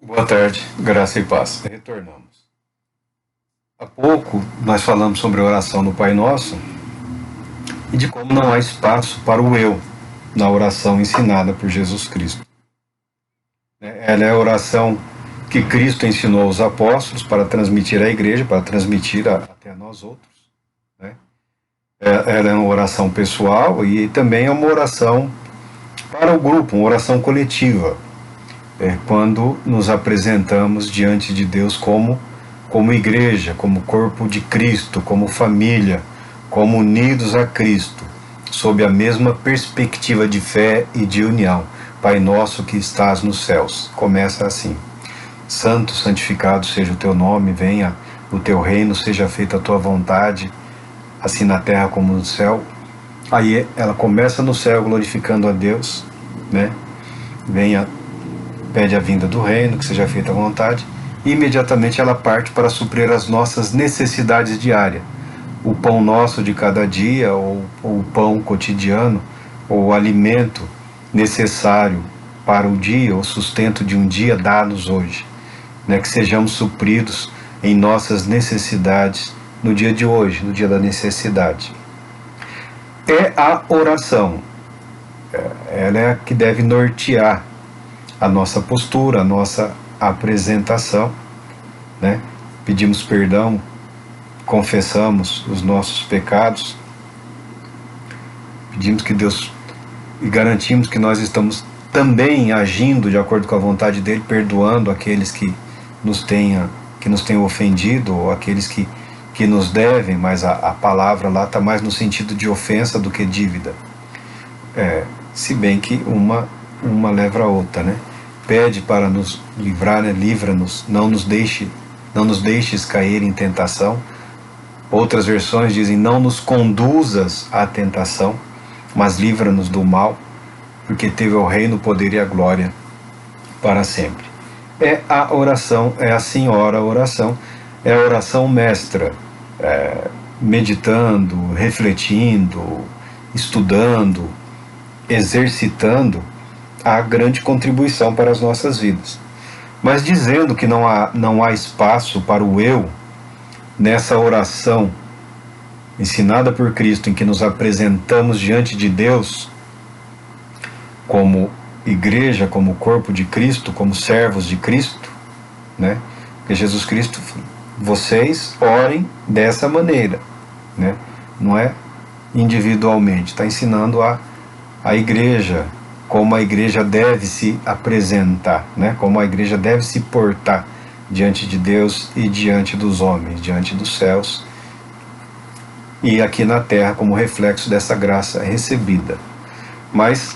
Boa tarde, graça e paz. Retornamos. Há pouco nós falamos sobre a oração no Pai Nosso e de como não há espaço para o eu na oração ensinada por Jesus Cristo. Ela é a oração que Cristo ensinou aos apóstolos para transmitir à igreja, para transmitir até a nós outros. Ela é uma oração pessoal e também é uma oração para o grupo, uma oração coletiva. Quando nos apresentamos diante de Deus como igreja, como corpo de Cristo, como família, como unidos a Cristo, sob a mesma perspectiva de fé e de união. Pai nosso que estás nos céus. Começa assim: Santo, santificado seja o teu nome, venha o teu reino, seja feita a tua vontade, assim na terra como no céu. Aí ela começa no céu glorificando a Deus, pede a vinda do reino, que seja feita a vontade, e imediatamente ela parte para suprir as nossas necessidades diárias. O pão nosso de cada dia, ou o pão cotidiano, ou o alimento necessário para o dia, o sustento de um dia, dá-nos hoje. Que sejamos supridos em nossas necessidades no dia de hoje, no dia da necessidade. É a oração, ela é a que deve nortear a nossa postura, a nossa apresentação, Pedimos perdão, confessamos os nossos pecados, pedimos que Deus, e garantimos que nós estamos também agindo de acordo com a vontade dele, perdoando aqueles que nos tenham ofendido, ou aqueles que nos devem, mas a palavra lá está mais no sentido de ofensa do que dívida. Se bem que uma leva a outra, Pede para nos livrar, livra-nos, não nos deixes cair em tentação. Outras versões dizem: não nos conduzas à tentação, mas livra-nos do mal, porque teve o reino, o poder e a glória para sempre. É a oração, é a senhora oração, é a oração mestra, meditando, refletindo, estudando, exercitando a grande contribuição para as nossas vidas. Mas dizendo que não há espaço para o eu nessa oração ensinada por Cristo, em que nos apresentamos diante de Deus como igreja, como corpo de Cristo, como servos de Cristo, Porque Jesus Cristo, vocês orem dessa maneira, Não é individualmente, está ensinando a igreja, como a igreja deve se apresentar, Como a igreja deve se portar diante de Deus e diante dos homens, diante dos céus e aqui na terra, como reflexo dessa graça recebida. Mas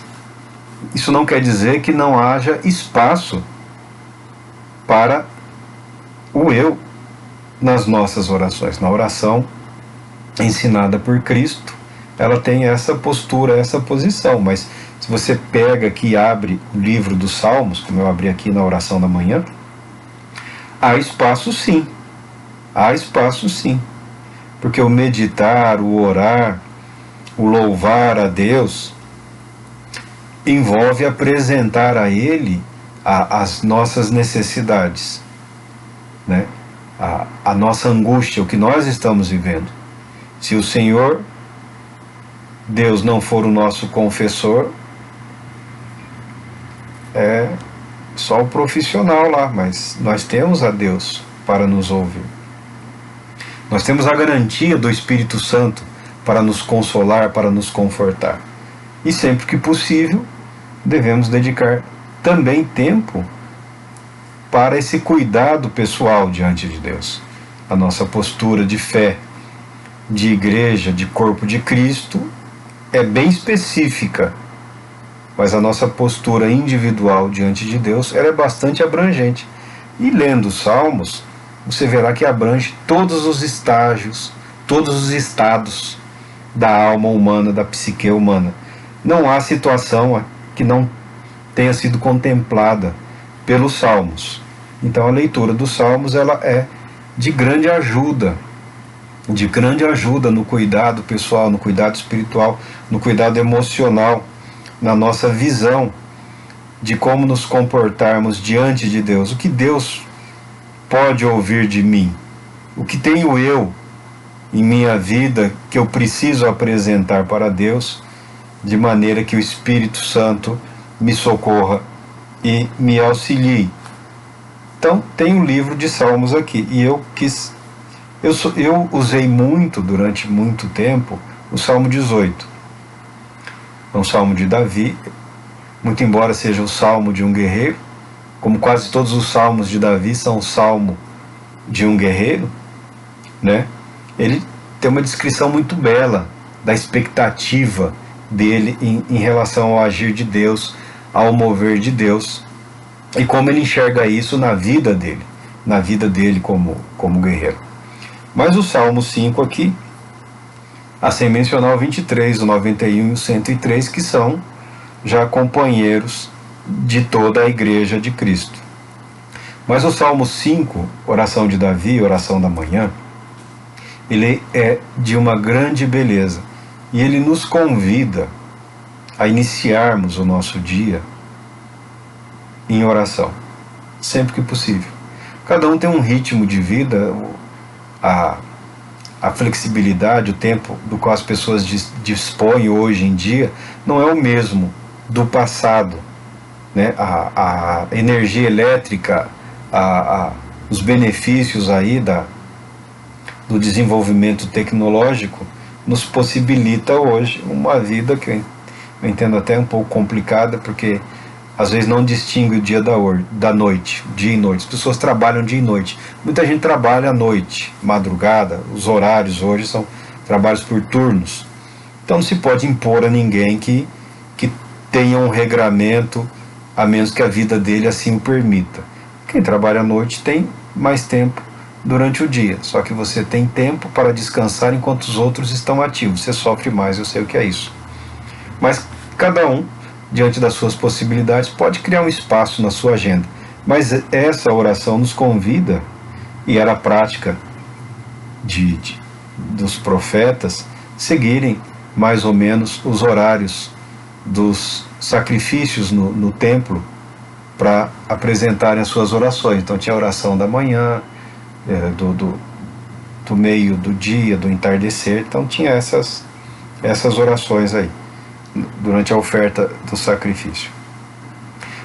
isso não quer dizer que não haja espaço para o eu nas nossas orações. Na oração ensinada por Cristo, ela tem essa postura, essa posição, mas se você pega aqui e abre o livro dos Salmos, como eu abri aqui na oração da manhã, há espaço sim, porque o meditar, o orar, o louvar a Deus, envolve apresentar a Ele as nossas necessidades, a nossa angústia, o que nós estamos vivendo. Se o Senhor Deus não for o nosso confessor, é só o profissional lá, mas nós temos a Deus para nos ouvir. Nós temos a garantia do Espírito Santo para nos consolar, para nos confortar. E sempre que possível, devemos dedicar também tempo para esse cuidado pessoal diante de Deus. A nossa postura de fé, de igreja, de corpo de Cristo, é bem específica, mas a nossa postura individual diante de Deus, ela é bastante abrangente. E lendo os Salmos, você verá que abrange todos os estágios, todos os estados da alma humana, da psique humana. Não há situação que não tenha sido contemplada pelos Salmos. Então a leitura dos Salmos, ela é de grande ajuda no cuidado pessoal, no cuidado espiritual, no cuidado emocional, na nossa visão de como nos comportarmos diante de Deus. O que Deus pode ouvir de mim? O que tenho eu em minha vida que eu preciso apresentar para Deus, de maneira que o Espírito Santo me socorra e me auxilie? Então, tem um livro de Salmos aqui, e eu usei muito, durante muito tempo, o Salmo 18. É um salmo de Davi, muito embora seja o salmo de um guerreiro, como quase todos os salmos de Davi são o salmo de um guerreiro, né? Ele tem uma descrição muito bela da expectativa dele em relação ao agir de Deus, ao mover de Deus, e como ele enxerga isso na vida dele como guerreiro. Mas o Salmo 5 aqui, a sem mencionar o 23, o 91 e o 103, que são já companheiros de toda a igreja de Cristo. Mas o Salmo 5, oração de Davi, oração da manhã, ele é de uma grande beleza, e ele nos convida a iniciarmos o nosso dia em oração, sempre que possível. Cada um tem um ritmo de vida, a flexibilidade, o tempo do qual as pessoas dispõem hoje em dia não é o mesmo do passado, né? A energia elétrica, os benefícios aí do desenvolvimento tecnológico nos possibilita hoje uma vida que eu entendo até um pouco complicada, porque às vezes não distingue o dia da noite, dia e noite. As pessoas trabalham dia e noite. Muita gente trabalha à noite, madrugada. Os horários hoje são trabalhos por turnos. Então não se pode impor a ninguém que tenha um regramento, a menos que a vida dele assim o permita. Quem trabalha à noite tem mais tempo durante o dia, só que você tem tempo para descansar enquanto os outros estão ativos. Você sofre mais, eu sei o que é isso. Mas cada um, diante das suas possibilidades, pode criar um espaço na sua agenda. Mas essa oração nos convida, e era a prática dos profetas, seguirem mais ou menos os horários dos sacrifícios no templo para apresentarem as suas orações. Então tinha a oração da manhã, do meio do dia, do entardecer. Então tinha essas orações aí durante a oferta do sacrifício.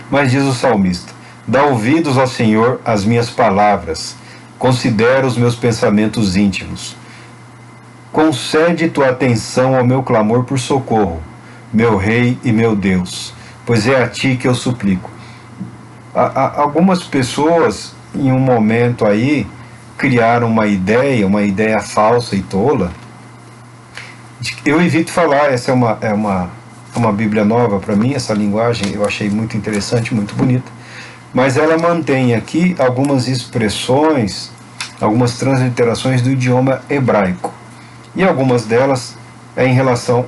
Mas diz o salmista: dá ouvidos ao Senhor às minhas palavras, considera os meus pensamentos íntimos. Concede tua atenção ao meu clamor por socorro, meu Rei e meu Deus, pois é a ti que eu suplico. Algumas pessoas, em um momento aí, criaram uma ideia falsa e tola. Eu evito falar, essa é uma Bíblia nova para mim, essa linguagem eu achei muito interessante, muito bonita, mas ela mantém aqui algumas expressões, algumas transliterações do idioma hebraico, e algumas delas em relação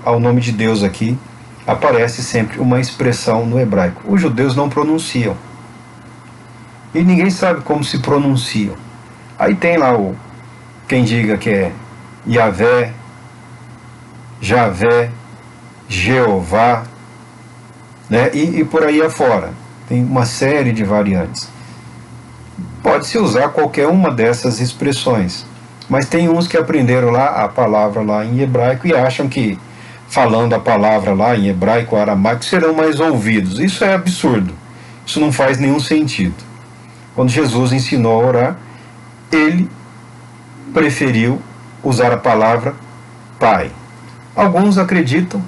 ao nome de Deus aqui, aparece sempre uma expressão no hebraico. Os judeus não pronunciam, e ninguém sabe como se pronunciam. Aí tem lá quem diga que é Yahvé, Javé, Jeová, né? E por aí afora. Tem uma série de variantes. Pode-se usar qualquer uma dessas expressões, mas tem uns que aprenderam lá a palavra lá em hebraico e acham que falando a palavra lá em hebraico ou aramaico serão mais ouvidos. Isso é absurdo. Isso não faz nenhum sentido. Quando Jesus ensinou a orar, ele preferiu usar a palavra Pai. Alguns acreditam,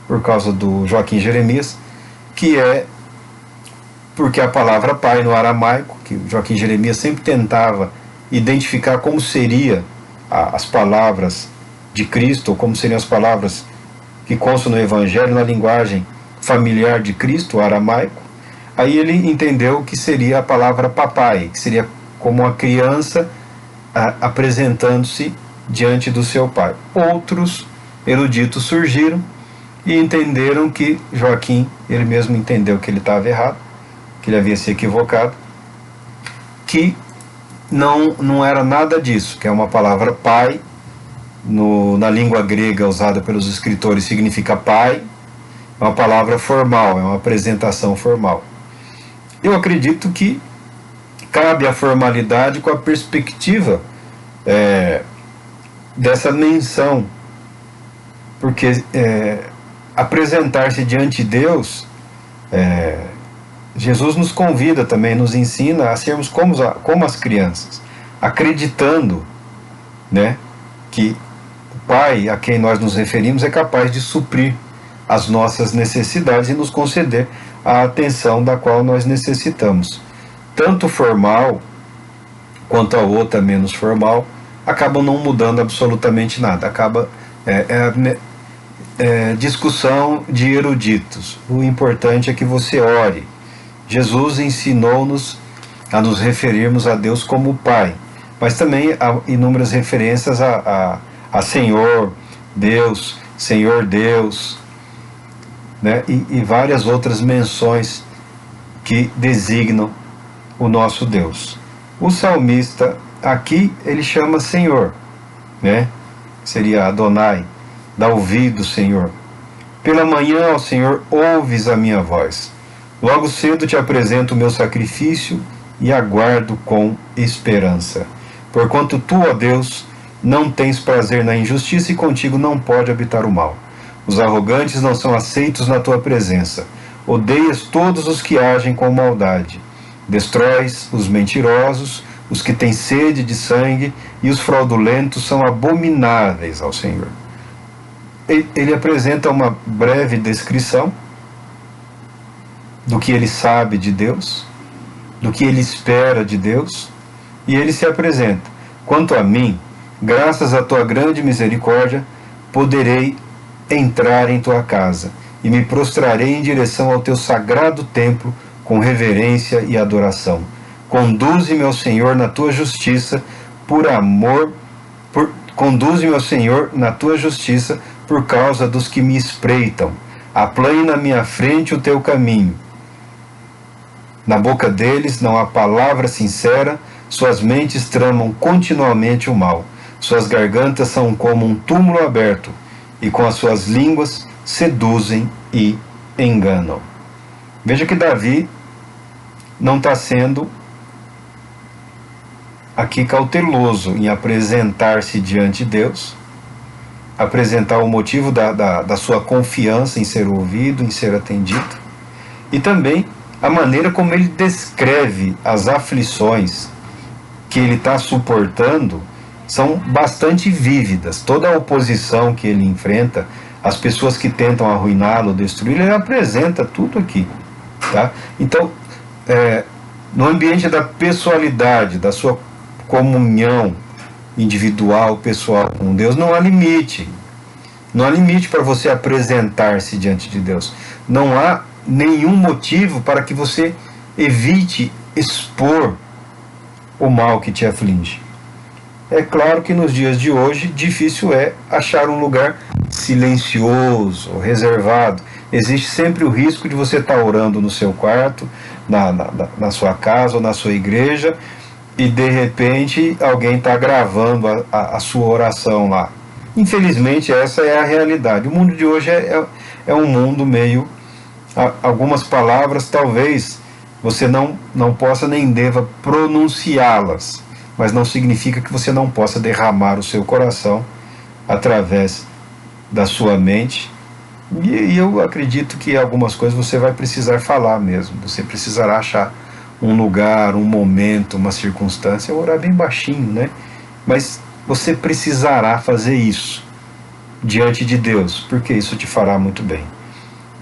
por causa do Joaquim Jeremias, que é porque a palavra Pai no aramaico, que o Joaquim Jeremias sempre tentava identificar como seria as palavras de Cristo, ou como seriam as palavras que constam no Evangelho na linguagem familiar de Cristo, o aramaico. Aí ele entendeu que seria a palavra papai, que seria como uma criança apresentando-se diante do seu pai. Outros eruditos surgiram e entenderam que Joaquim, ele mesmo entendeu que ele estava errado, que ele havia se equivocado, que não era nada disso, que é uma palavra pai, na língua grega usada pelos escritores significa pai, É uma palavra formal, é uma apresentação formal. Eu acredito que cabe a formalidade com a perspectiva dessa menção, porque apresentar-se diante de Deus, Jesus nos convida também, nos ensina a sermos como as crianças, acreditando, né, que o Pai a quem nós nos referimos é capaz de suprir as nossas necessidades e nos conceder a atenção da qual nós necessitamos. Tanto formal quanto a outra menos formal acabam não mudando absolutamente nada. Acaba discussão de eruditos. O importante é que você ore. Jesus ensinou-nos a nos referirmos a Deus como Pai, mas também há inúmeras referências a Senhor Deus, Senhor Deus, né? E várias outras menções que designam o nosso Deus. O salmista aqui ele chama Senhor, né? Seria Adonai, dá ouvido, Senhor. Pela manhã, ó Senhor, ouves a minha voz. Logo cedo te apresento o meu sacrifício e aguardo com esperança. Porquanto tu, ó Deus, não tens prazer na injustiça e contigo não pode habitar o mal. Os arrogantes não são aceitos na tua presença. Odeias todos os que agem com maldade. Destróis os mentirosos, os que têm sede de sangue, e os fraudulentos são abomináveis ao Senhor. Ele apresenta uma breve descrição do que ele sabe de Deus, do que ele espera de Deus, e ele se apresenta: quanto a mim, graças à tua grande misericórdia, poderei entrar em tua casa, e me prostrarei em direção ao teu sagrado templo com reverência e adoração. Conduze-me ao Senhor na tua justiça, conduze-me ao Senhor na tua justiça por causa dos que me espreitam. Aplane na minha frente o teu caminho. Na boca deles não há palavra sincera, suas mentes tramam continuamente o mal. Suas gargantas são como um túmulo aberto, e com as suas línguas seduzem e enganam. Veja que Davi não está sendo aqui cauteloso em apresentar-se diante de Deus, apresentar o motivo da sua confiança em ser ouvido, em ser atendido, e também a maneira como ele descreve as aflições que ele está suportando são bastante vívidas. Toda a oposição que ele enfrenta, as pessoas que tentam arruiná-lo, destruí-lo, ele apresenta tudo aqui, tá? Então, no ambiente da pessoalidade, da sua comunhão individual, pessoal com Deus, não há limite. Não há limite para você apresentar-se diante de Deus. Não há nenhum motivo para que você evite expor o mal que te aflige. É claro que nos dias de hoje difícil é achar um lugar silencioso, reservado. Existe sempre o risco de você estar orando no seu quarto, na sua casa ou na sua igreja, e de repente alguém está gravando a sua oração lá. Infelizmente essa é a realidade. O mundo de hoje é um mundo meio... Algumas palavras talvez você não possa nem deva pronunciá-las, mas não significa que você não possa derramar o seu coração através da sua mente. E eu acredito que algumas coisas você vai precisar falar mesmo. Você precisará achar um lugar, um momento, uma circunstância, orar bem baixinho, né? Mas você precisará fazer isso diante de Deus, porque isso te fará muito bem.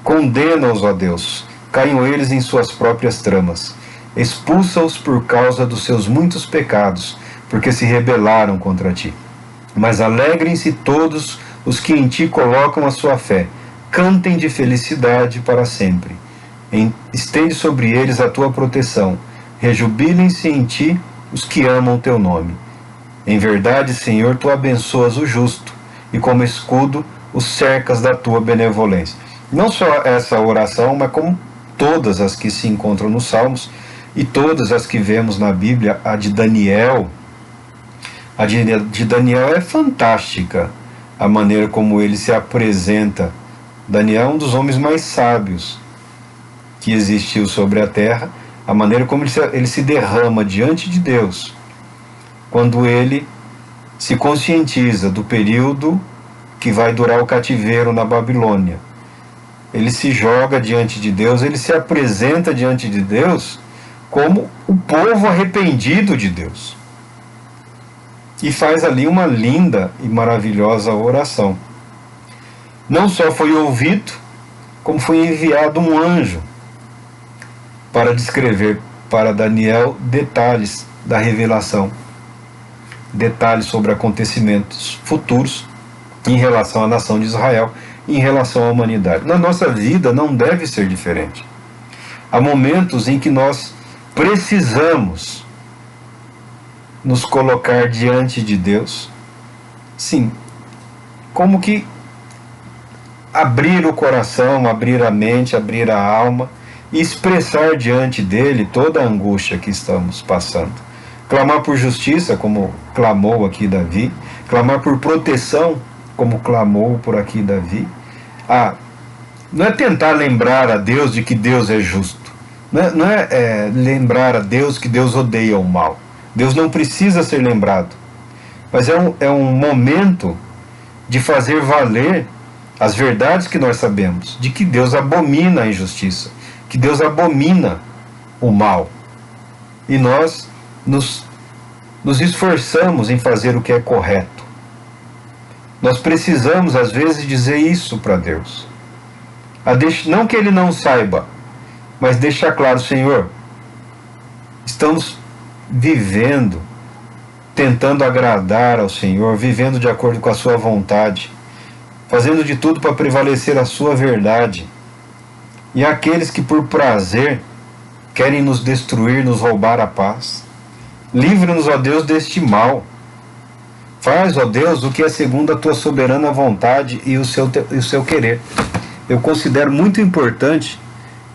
Condena-os, ó Deus, caiam eles em suas próprias tramas. Expulsa-os por causa dos seus muitos pecados, porque se rebelaram contra ti. Mas alegrem-se todos os que em ti colocam a sua fé. Cantem de felicidade para sempre. Estende sobre eles a tua proteção. Rejubilem-se em ti os que amam o teu nome. Em verdade, Senhor, tu abençoas o justo, e como escudo os cercas da tua benevolência. Não só essa oração, mas como todas as que se encontram nos Salmos, e todas as que vemos na Bíblia. A de Daniel é fantástica, a maneira como ele se apresenta Daniel é um dos homens mais sábios que existiu sobre a terra, a maneira como ele se derrama diante de Deus, quando ele se conscientiza do período que vai durar o cativeiro na Babilônia. Ele se joga diante de Deus, ele se apresenta diante de Deus como o povo arrependido de Deus. E faz ali uma linda e maravilhosa oração. Não só foi ouvido, como foi enviado um anjo para descrever para Daniel detalhes da revelação, detalhes sobre acontecimentos futuros em relação à nação de Israel, em relação à humanidade. Na nossa vida não deve ser diferente. Há momentos em que nós precisamos nos colocar diante de Deus, sim, como que abrir o coração, abrir a mente, abrir a alma e expressar diante dele toda a angústia que estamos passando. Clamar por justiça, como clamou aqui Davi, clamar por proteção, como clamou por aqui Davi. Não é tentar lembrar a Deus de que Deus é justo, não é lembrar a Deus que Deus odeia o mal. Deus não precisa ser lembrado, mas é um momento de fazer valer as verdades que nós sabemos, de que Deus abomina a injustiça, que Deus abomina o mal. E nós nos esforçamos em fazer o que é correto. Nós precisamos, às vezes, dizer isso para Deus. Não que Ele não saiba, mas deixar claro: Senhor, estamos vivendo, tentando agradar ao Senhor, vivendo de acordo com a sua vontade, fazendo de tudo para prevalecer a sua verdade. E aqueles que por prazer querem nos destruir, nos roubar a paz. Livra-nos, ó Deus, deste mal. Faz, ó Deus, o que é segundo a tua soberana vontade e o seu querer. Eu considero muito importante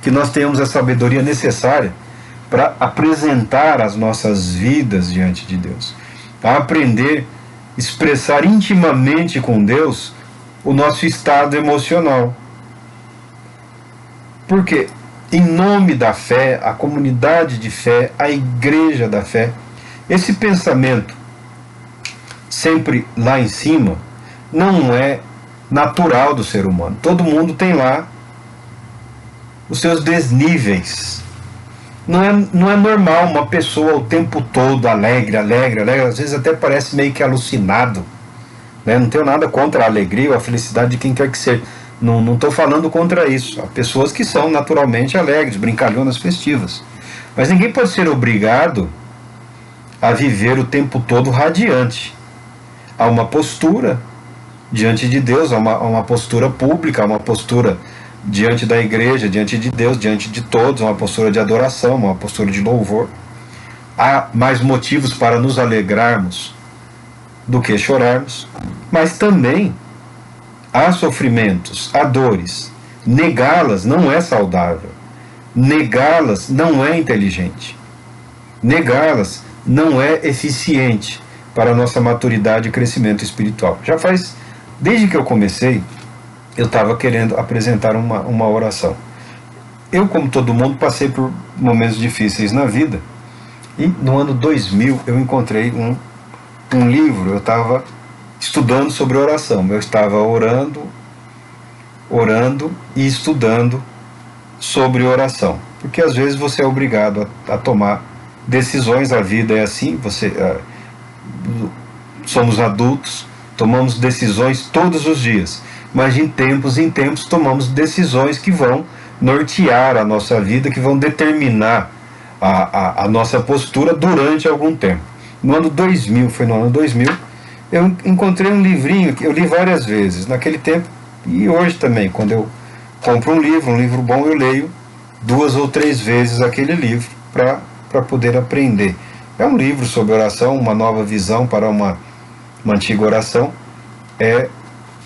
que nós tenhamos a sabedoria necessária para apresentar as nossas vidas diante de Deus, a aprender a expressar intimamente com Deus o nosso estado emocional. Porque, em nome da fé, a comunidade de fé, a igreja da fé, esse pensamento sempre lá em cima não é natural do ser humano. Todo mundo tem lá os seus desníveis. Não é normal uma pessoa o tempo todo alegre, às vezes até parece meio que alucinado, né? Não tenho nada contra a alegria ou a felicidade de quem quer que seja. Não estou falando contra isso. Há pessoas que são naturalmente alegres, brincalhonas, festivas. Mas ninguém pode ser obrigado a viver o tempo todo radiante. Há uma postura diante de Deus, há uma postura pública, há uma postura diante da igreja, diante de Deus, diante de todos, uma postura de adoração, uma postura de louvor. Há mais motivos para nos alegrarmos do que chorarmos, mas também há sofrimentos, há dores. Negá-las não é saudável. Negá-las não é inteligente. Negá-las não é eficiente para a nossa maturidade e crescimento espiritual. Desde que eu comecei, eu estava querendo apresentar uma oração. Eu, como todo mundo, passei por momentos difíceis na vida. E no ano 2000 eu encontrei um livro. Eu estava estudando sobre oração. Eu estava orando e estudando sobre oração. Porque às vezes você é obrigado a tomar decisões. A vida é assim. Somos adultos, tomamos decisões todos os dias. Mas em tempos tomamos decisões que vão nortear a nossa vida, que vão determinar a nossa postura durante algum tempo. No ano 2000, eu encontrei um livrinho que eu li várias vezes, naquele tempo e hoje também. Quando eu compro um livro bom, eu leio 2 ou 3 vezes aquele livro para poder aprender. É um livro sobre oração, uma nova visão para uma antiga oração. É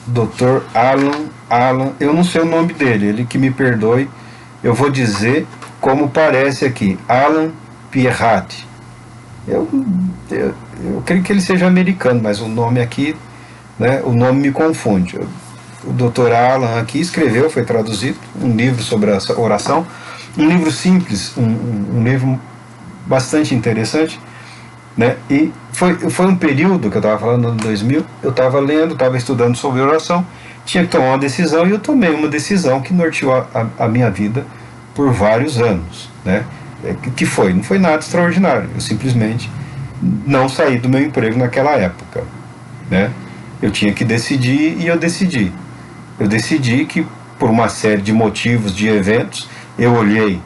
Dr. Alan, eu não sei o nome dele, ele que me perdoe, eu vou dizer como parece aqui, Alan Pierrat. Eu creio que ele seja americano, mas o nome aqui, né, o nome me confunde. o Dr. Alan aqui escreveu, foi traduzido, um livro sobre a oração, um livro simples, um livro bastante interessante, né? E foi um período que eu estava falando, no 2000, eu estava lendo, estava estudando sobre oração, tinha que tomar uma decisão, e eu tomei uma decisão que norteou a minha vida por vários anos, né? Não foi nada extraordinário, eu simplesmente não saí do meu emprego naquela época, né? Eu tinha que decidir, e eu decidi. Eu decidi que, por uma série de motivos, de eventos, eu olhei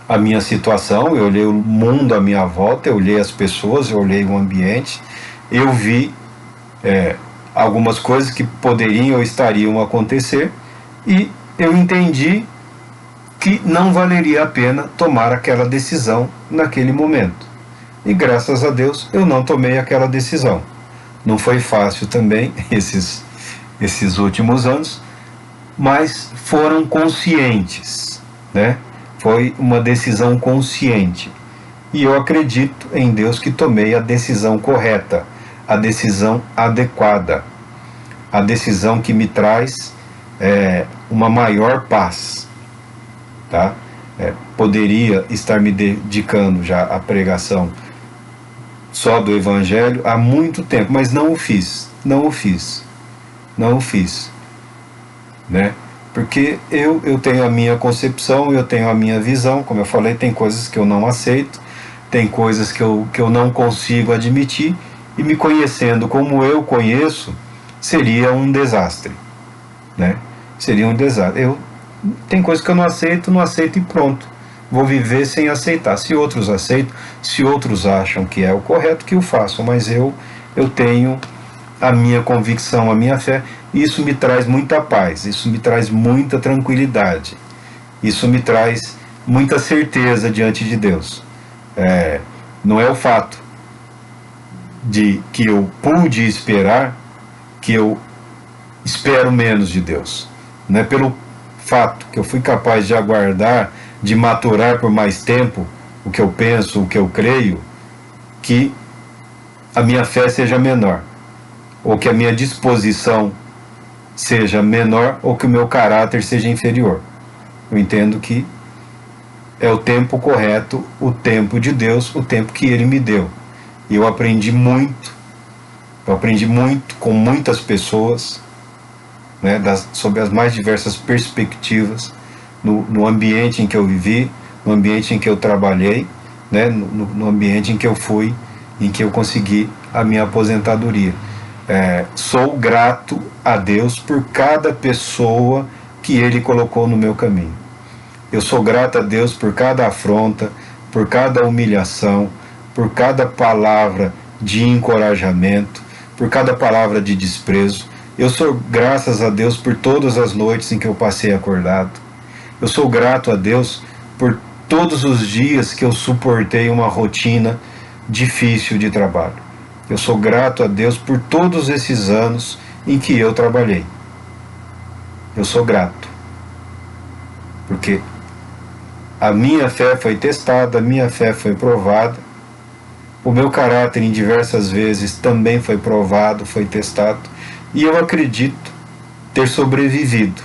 a minha situação, eu olhei o mundo à minha volta, eu olhei as pessoas, eu olhei o ambiente, eu vi algumas coisas que poderiam ou estariam a acontecer, e eu entendi que não valeria a pena tomar aquela decisão naquele momento. E graças a Deus eu não tomei aquela decisão. Não foi fácil também esses últimos anos, mas foram conscientes, né? Foi uma decisão consciente. E eu acredito em Deus que tomei a decisão correta, a decisão adequada, a decisão que me traz uma maior paz. Tá? Poderia estar me dedicando já à pregação só do Evangelho há muito tempo, mas não o fiz, né? Porque eu tenho a minha concepção, eu tenho a minha visão, como eu falei, tem coisas que eu não aceito, tem coisas que eu não consigo admitir, e me conhecendo como eu conheço, seria um desastre, né? Seria um desastre. Tem coisas que eu não aceito e pronto. Vou viver sem aceitar. Se outros aceitam, se outros acham que é o correto, que o façam, mas eu tenho a minha convicção, a minha fé, e isso me traz muita paz, isso me traz muita tranquilidade, isso me traz muita certeza diante de Deus. Não é o fato de que eu pude esperar que eu espero menos de Deus. Não é pelo fato que eu fui capaz de aguardar, de maturar por mais tempo o que eu penso, o que eu creio, que a minha fé seja menor, ou que a minha disposição seja menor, ou que o meu caráter seja inferior. Eu entendo que é o tempo correto, o tempo de Deus, o tempo que Ele me deu. E eu aprendi muito com muitas pessoas, né, sobre as mais diversas perspectivas, no ambiente em que eu vivi, no ambiente em que eu trabalhei, né, no ambiente em que eu fui, em que eu consegui a minha aposentadoria. Sou grato a Deus por cada pessoa que Ele colocou no meu caminho. Eu sou grato a Deus por cada afronta, por cada humilhação, por cada palavra de encorajamento, por cada palavra de desprezo. Eu sou graças a Deus por todas as noites em que eu passei acordado. Eu sou grato a Deus por todos os dias que eu suportei uma rotina difícil de trabalho. Eu sou grato a Deus por todos esses anos em que eu trabalhei. Eu sou grato, porque a minha fé foi testada, a minha fé foi provada, o meu caráter em diversas vezes também foi provado, foi testado, e eu acredito ter sobrevivido.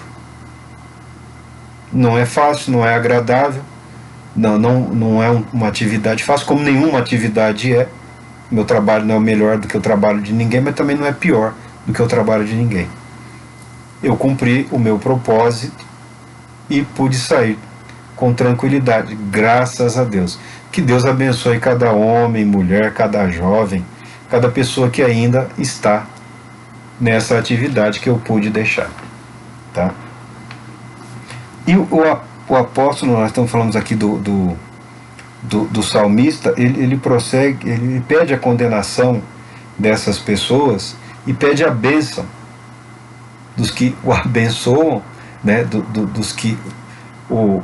Não é fácil, não é agradável, não é uma atividade fácil, como nenhuma atividade é. Meu trabalho não é melhor do que o trabalho de ninguém, mas também não é pior do que o trabalho de ninguém. Eu cumpri o meu propósito e pude sair com tranquilidade, graças a Deus. Que Deus abençoe cada homem, mulher, cada jovem, cada pessoa que ainda está nessa atividade que eu pude deixar, tá? E o apóstolo, nós estamos falando aqui do salmista, ele prossegue, ele pede a condenação dessas pessoas e pede a bênção dos que o abençoam, né, dos que o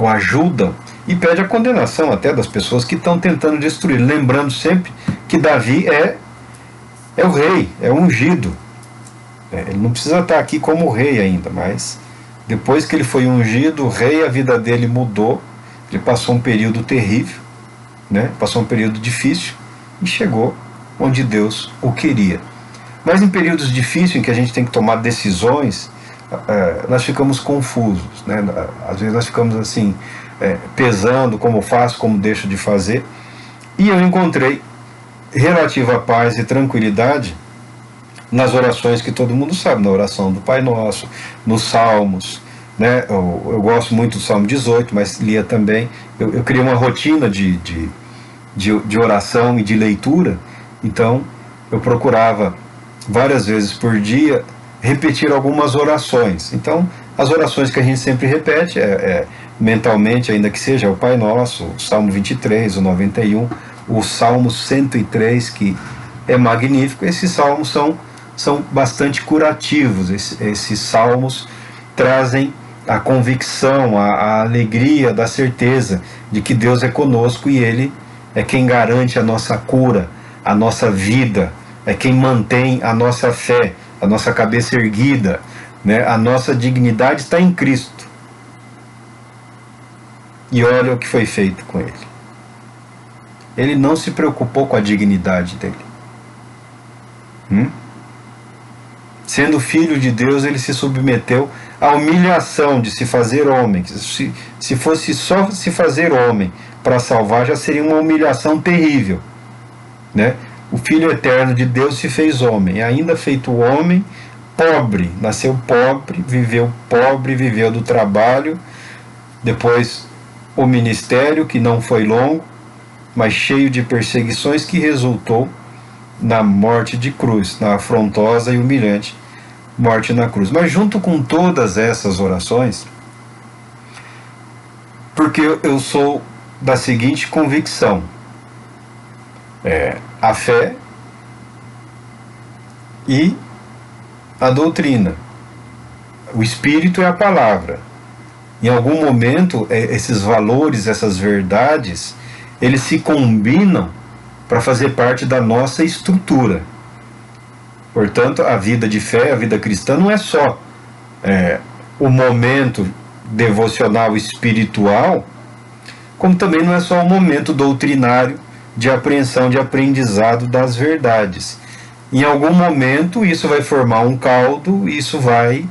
ajudam, e pede a condenação até das pessoas que estão tentando destruir, lembrando sempre que Davi é o rei, é o ungido. Ele não precisa estar aqui como rei ainda, mas depois que ele foi ungido, o rei, a vida dele mudou, ele passou um período terrível, né? Passou um período difícil e chegou onde Deus o queria. Mas em períodos difíceis em que a gente tem que tomar decisões, nós ficamos confusos, né? Às vezes nós ficamos assim, pesando como faço, como deixo de fazer. E eu encontrei relativa paz e tranquilidade nas orações que todo mundo sabe, na oração do Pai Nosso, nos Salmos, né? Eu gosto muito do Salmo 18, mas lia também. Eu criei uma rotina de oração e de leitura, então eu procurava várias vezes por dia repetir algumas orações. Então, as orações que a gente sempre repete, mentalmente, ainda que seja, o Pai Nosso, o Salmo 23, o 91, o Salmo 103, que é magnífico. Esses salmos são bastante curativos. Esses salmos trazem a convicção, a alegria da certeza de que Deus é conosco e Ele é quem garante a nossa cura, a nossa vida, é quem mantém a nossa fé, a nossa cabeça erguida, né? A nossa dignidade está em Cristo. E olha o que foi feito com Ele. Ele não se preocupou com a dignidade dele. Sendo filho de Deus, ele se submeteu à humilhação de se fazer homem. Se fosse só se fazer homem para salvar, já seria uma humilhação terrível, né? O Filho eterno de Deus se fez homem, ainda feito homem, pobre, nasceu pobre, viveu do trabalho, depois o ministério, que não foi longo, mas cheio de perseguições, que resultou na morte de cruz, na afrontosa e humilhante morte na cruz. Mas junto com todas essas orações, porque eu sou da seguinte convicção: a fé e a doutrina. O Espírito é a palavra. Em algum momento, esses valores, essas verdades, eles se combinam para fazer parte da nossa estrutura. Portanto, a vida de fé, a vida cristã, não é só o momento devocional espiritual, como também não é só o momento doutrinário de apreensão, de aprendizado das verdades. Em algum momento isso vai formar um caldo, isso vai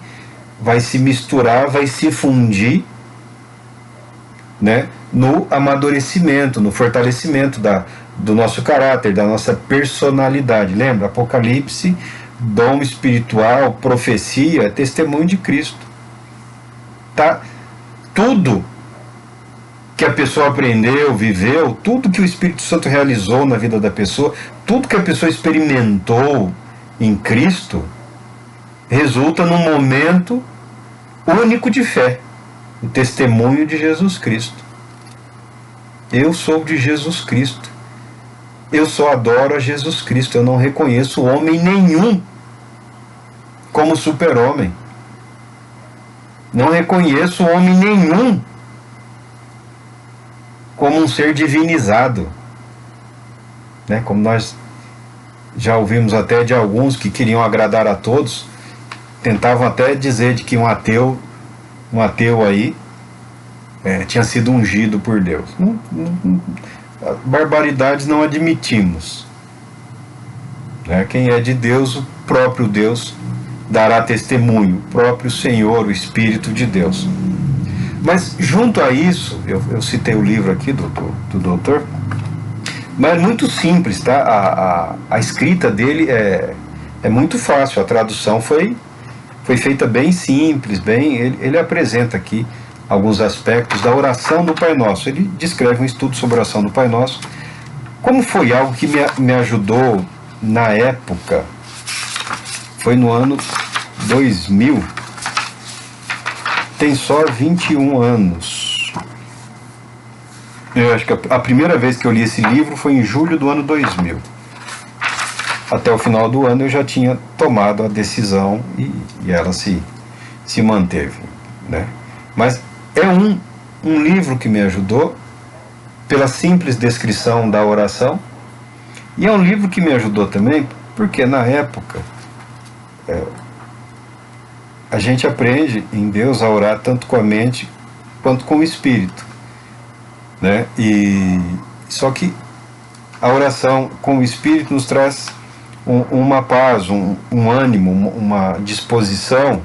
se misturar, vai se fundir, né, no amadurecimento, no fortalecimento do nosso caráter, da nossa personalidade. Lembra? Apocalipse, dom espiritual, profecia, é testemunho de Cristo. Tá? Tudo que a pessoa aprendeu, viveu, tudo que o Espírito Santo realizou na vida da pessoa, tudo que a pessoa experimentou em Cristo, resulta num momento único de fé, o testemunho de Jesus Cristo. Eu sou de Jesus Cristo. Eu só adoro a Jesus Cristo. Eu não reconheço homem nenhum como super-homem. Não reconheço homem nenhum como um ser divinizado, né? Como nós já ouvimos até de alguns que queriam agradar a todos, tentavam até dizer de que um ateu aí tinha sido ungido por Deus. Barbaridades não admitimos, né? Quem é de Deus, o próprio Deus dará testemunho, o próprio Senhor, o Espírito de Deus. Mas junto a isso, eu citei o livro aqui do doutor, mas é muito simples, tá? A escrita dele é muito fácil, a tradução foi feita bem simples, ele apresenta aqui alguns aspectos da oração do Pai Nosso. Ele descreve um estudo sobre a oração do Pai Nosso. Como foi algo que me ajudou na época, foi no ano 2000, tem só 21 anos. Eu acho que a primeira vez que eu li esse livro foi em julho do ano 2000. Até o final do ano eu já tinha tomado a decisão e ela se manteve, né? Mas é um livro que me ajudou pela simples descrição da oração, e é um livro que me ajudou também porque na época a gente aprende em Deus a orar tanto com a mente quanto com o espírito, né? E só que a oração com o espírito nos traz uma paz, um ânimo, uma disposição,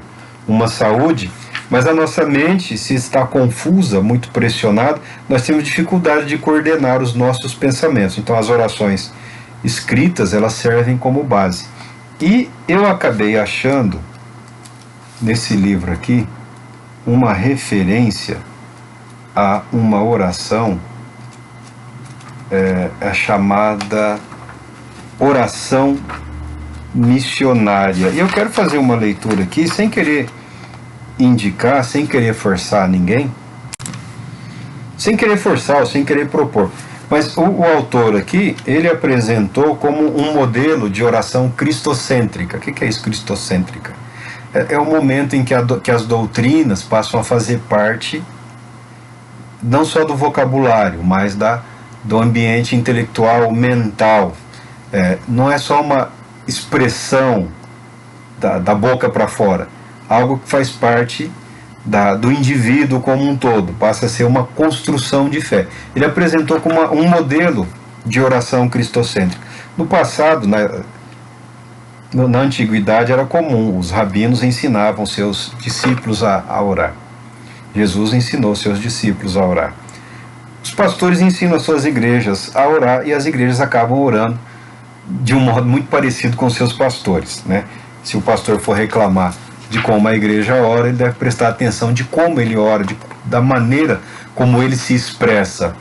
uma saúde, mas a nossa mente, se está confusa, muito pressionada, nós temos dificuldade de coordenar os nossos pensamentos. Então as orações escritas, elas servem como base. E eu acabei achando, nesse livro aqui, uma referência a uma oração, a chamada oração missionária. E eu quero fazer uma leitura aqui, sem querer indicar, sem querer forçar ninguém, sem querer forçar ou sem querer propor. Mas o autor aqui, ele apresentou como um modelo de oração cristocêntrica. O que é isso, cristocêntrica? É o momento em que as doutrinas passam a fazer parte não só do vocabulário, mas do ambiente intelectual, mental. Não é só uma expressão da boca para fora, algo que faz parte do indivíduo como um todo, passa a ser uma construção de fé. Ele apresentou como um modelo de oração cristocêntrica. No passado, na antiguidade, era comum, os rabinos ensinavam seus discípulos a orar. Jesus ensinou seus discípulos a orar. Os pastores ensinam as suas igrejas a orar e as igrejas acabam orando de um modo muito parecido com seus pastores, né? Se o pastor for reclamar de como a igreja ora, ele deve prestar atenção de como ele ora, da maneira como ele se expressa,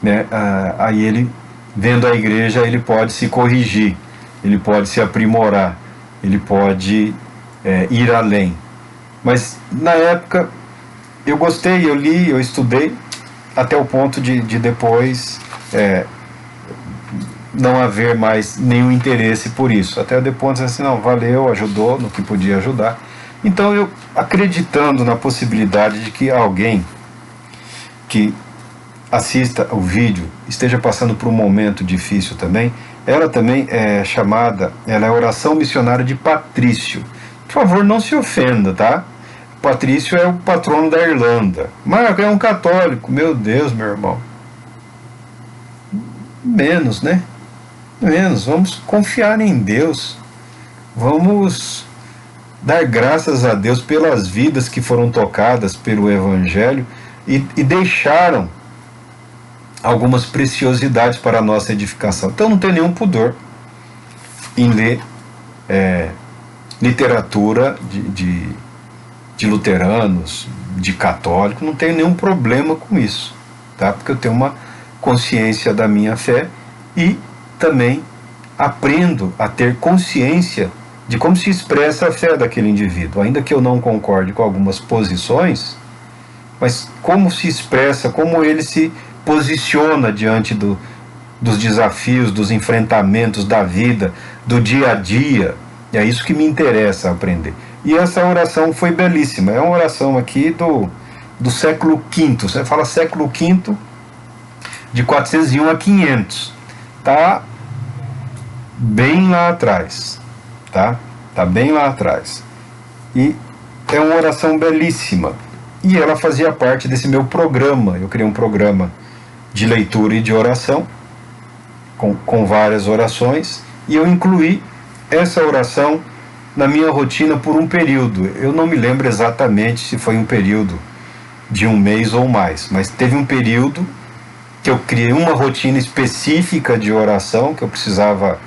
né? Aí ele, vendo a igreja, ele pode se corrigir, ele pode se aprimorar, ele pode ir além. Mas na época eu gostei, eu li, eu estudei, até o ponto de depois não haver mais nenhum interesse por isso. Até depois assim, não, valeu, ajudou no que podia ajudar. Então eu, acreditando na possibilidade de que alguém que assista o vídeo esteja passando por um momento difícil também, ela também é chamada, ela é oração missionária de Patrício. Por favor, não se ofenda, tá? Patrício é o patrono da Irlanda. Marco é um católico. Meu Deus, meu irmão. Menos, né? Menos. Vamos confiar em Deus. Vamos dar graças a Deus pelas vidas que foram tocadas pelo Evangelho e deixaram algumas preciosidades para a nossa edificação. Então não tem nenhum pudor em ler literatura de luteranos, de católicos, não tenho nenhum problema com isso, tá? Porque eu tenho uma consciência da minha fé e também aprendo a ter consciência de como se expressa a fé daquele indivíduo, ainda que eu não concorde com algumas posições, mas como se expressa, como ele se posiciona diante dos desafios, dos enfrentamentos da vida, do dia a dia. E é isso que me interessa aprender. E essa oração foi belíssima. É uma oração aqui do século V. Você fala século V, de 401 a 500. Tá bem lá atrás. Tá bem lá atrás. E é uma oração belíssima. E ela fazia parte desse meu programa. Eu criei um programa de leitura e de oração, com várias orações, e eu incluí essa oração na minha rotina por um período. Eu não me lembro exatamente se foi um período de um mês ou mais, mas teve um período que eu criei uma rotina específica de oração, que eu precisava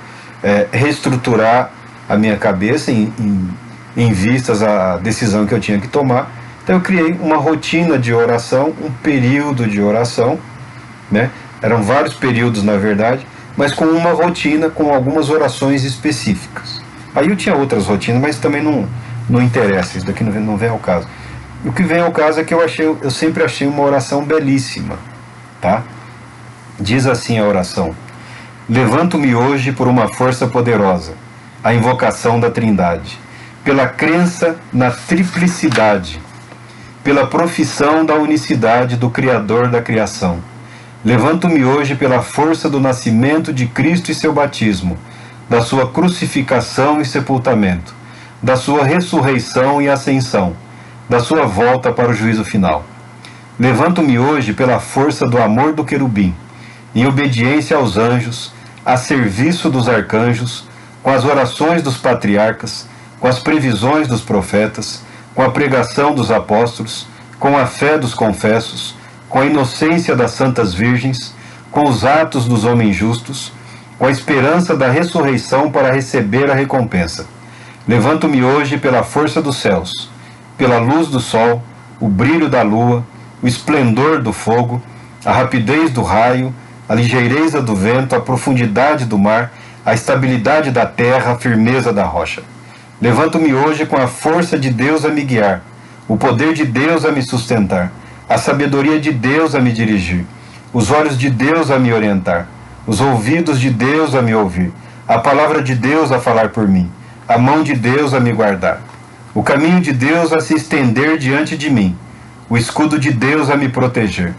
reestruturar a minha cabeça em vistas à decisão que eu tinha que tomar. Então eu criei uma rotina de oração, um período de oração, né? Eram vários períodos na verdade, mas com uma rotina, com algumas orações específicas. Aí eu tinha outras rotinas, mas também não interessa, isso daqui não vem ao caso. O que vem ao caso é que eu sempre achei uma oração belíssima, tá? Diz assim a oração: levanto-me hoje por uma força poderosa, a invocação da Trindade, pela crença na triplicidade, pela profissão da unicidade do Criador da criação. Levanto-me hoje pela força do nascimento de Cristo e seu batismo, da sua crucificação e sepultamento, da sua ressurreição e ascensão, da sua volta para o juízo final. Levanto-me hoje pela força do amor do querubim, em obediência aos anjos, a serviço dos arcanjos, com as orações dos patriarcas, com as previsões dos profetas, com a pregação dos apóstolos, com a fé dos confessos, com a inocência das santas virgens, com os atos dos homens justos, com a esperança da ressurreição para receber a recompensa. Levanto-me hoje pela força dos céus, pela luz do sol, o brilho da lua, o esplendor do fogo, a rapidez do raio, a ligeireza do vento, a profundidade do mar, a estabilidade da terra, a firmeza da rocha. Levanto-me hoje com a força de Deus a me guiar, o poder de Deus a me sustentar, a sabedoria de Deus a me dirigir, os olhos de Deus a me orientar, os ouvidos de Deus a me ouvir, a palavra de Deus a falar por mim, a mão de Deus a me guardar, o caminho de Deus a se estender diante de mim, o escudo de Deus a me proteger,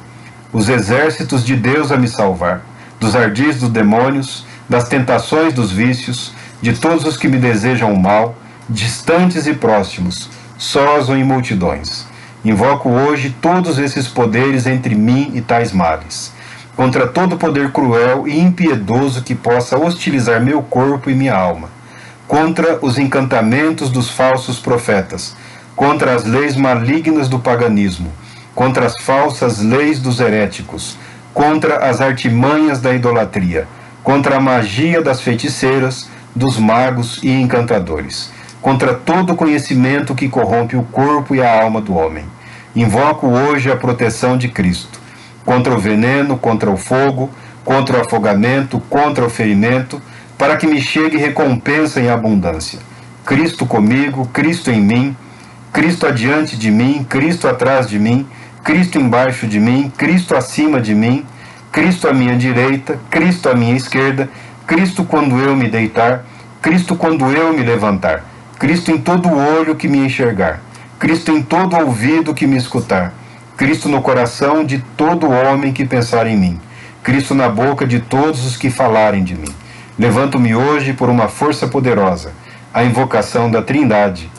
os exércitos de Deus a me salvar, dos ardis dos demônios, das tentações dos vícios, de todos os que me desejam o mal, distantes e próximos, sós ou em multidões. Invoco hoje todos esses poderes entre mim e tais males, contra todo poder cruel e impiedoso que possa hostilizar meu corpo e minha alma, contra os encantamentos dos falsos profetas, contra as leis malignas do paganismo, contra as falsas leis dos heréticos, contra as artimanhas da idolatria, contra a magia das feiticeiras, dos magos e encantadores, contra todo conhecimento que corrompe o corpo e a alma do homem. Invoco hoje a proteção de Cristo, contra o veneno, contra o fogo, contra o afogamento, contra o ferimento, para que me chegue recompensa em abundância. Cristo comigo, Cristo em mim, Cristo adiante de mim, Cristo atrás de mim, Cristo embaixo de mim, Cristo acima de mim, Cristo à minha direita, Cristo à minha esquerda, Cristo quando eu me deitar, Cristo quando eu me levantar, Cristo em todo olho que me enxergar, Cristo em todo ouvido que me escutar, Cristo no coração de todo homem que pensar em mim, Cristo na boca de todos os que falarem de mim. Levanto-me hoje por uma força poderosa, a invocação da Trindade,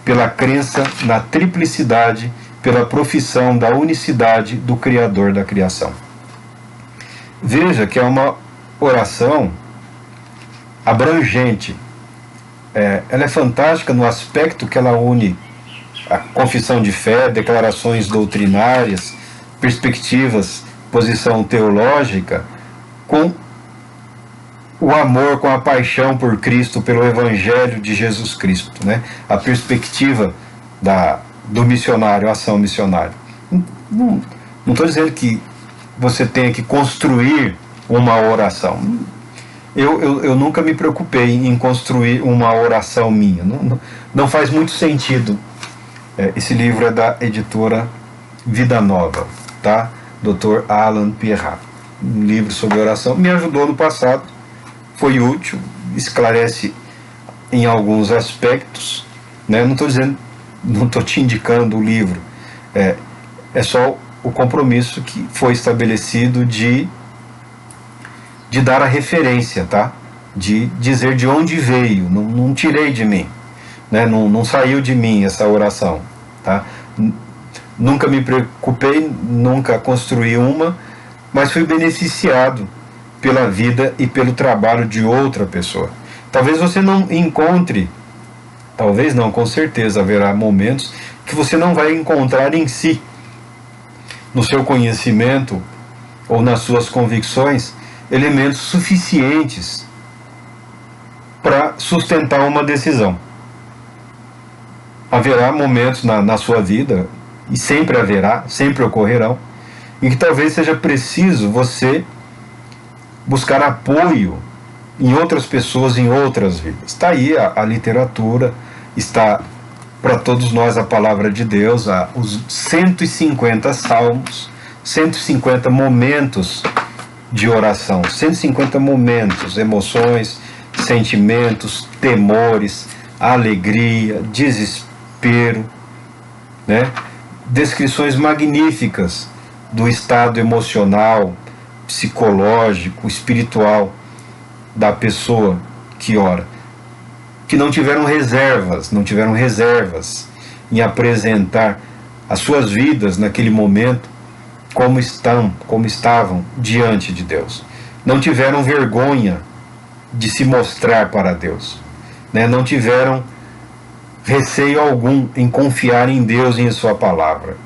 pela crença na triplicidade, pela profissão da unicidade do Criador da criação. Veja que é uma oração abrangente. Ela é fantástica no aspecto que ela une a confissão de fé, declarações doutrinárias, perspectivas, posição teológica, com o amor, com a paixão por Cristo, pelo Evangelho de Jesus Cristo, né? A perspectiva do missionário, a ação missionária. Não estou dizendo que você tenha que construir uma oração. Eu nunca me preocupei em construir uma oração minha. Não faz muito sentido. Esse livro é da editora Vida Nova, tá? Dr. Alan Pierrat. Um livro sobre oração. Me ajudou no passado, foi útil, esclarece em alguns aspectos, né? Não estou te indicando o livro. É só o compromisso que foi estabelecido de dar a referência, tá? De dizer de onde veio, não tirei de mim, né? Não saiu de mim essa oração, tá? Nunca me preocupei, nunca construí uma, mas fui beneficiado pela vida e pelo trabalho de outra pessoa. Talvez você não encontre, talvez não, com certeza haverá momentos que você não vai encontrar em si, no seu conhecimento ou nas suas convicções, elementos suficientes para sustentar uma decisão. Haverá momentos na sua vida, e sempre haverá, sempre ocorrerão, em que talvez seja preciso você buscar apoio em outras pessoas, em outras vidas. Está aí a literatura, está para todos nós a palavra de Deus, os 150 salmos, 150 momentos de oração, 150 momentos, emoções, sentimentos, temores, alegria, desespero, né? Descrições magníficas do estado emocional, psicológico, espiritual da pessoa que ora, que não tiveram reservas em apresentar as suas vidas naquele momento como estavam diante de Deus. Não tiveram vergonha de se mostrar para Deus, né? Não tiveram receio algum em confiar em Deus e em sua palavra.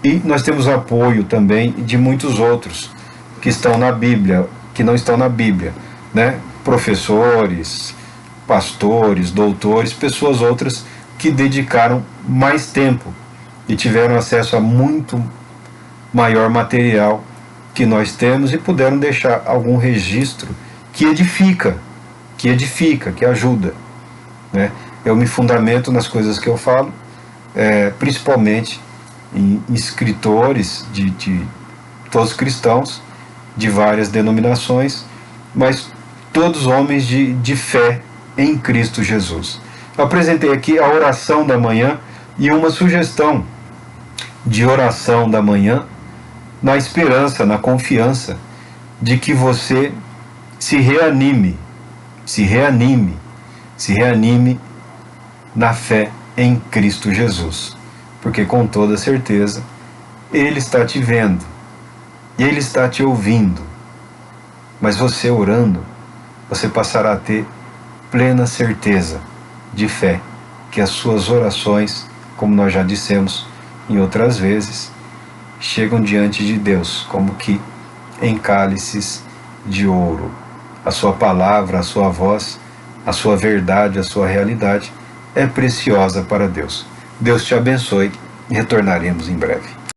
E nós temos apoio também de muitos outros que estão na Bíblia, que não estão na Bíblia, né? Professores, pastores, doutores, pessoas outras que dedicaram mais tempo e tiveram acesso a muito maior material que nós temos e puderam deixar algum registro que edifica, que ajuda, né? Eu me fundamento nas coisas que eu falo, principalmente em escritores de todos cristãos, de várias denominações, mas todos homens de fé em Cristo Jesus. Eu apresentei aqui a oração da manhã e uma sugestão de oração da manhã, na esperança, na confiança de que você se reanime na fé em Cristo Jesus, porque com toda certeza Ele está te vendo, Ele está te ouvindo, mas você orando, você passará a ter plena certeza de fé que as suas orações, como nós já dissemos em outras vezes, chegam diante de Deus como que em cálices de ouro. A sua palavra, a sua voz, a sua verdade, a sua realidade é preciosa para Deus. Deus te abençoe e retornaremos em breve.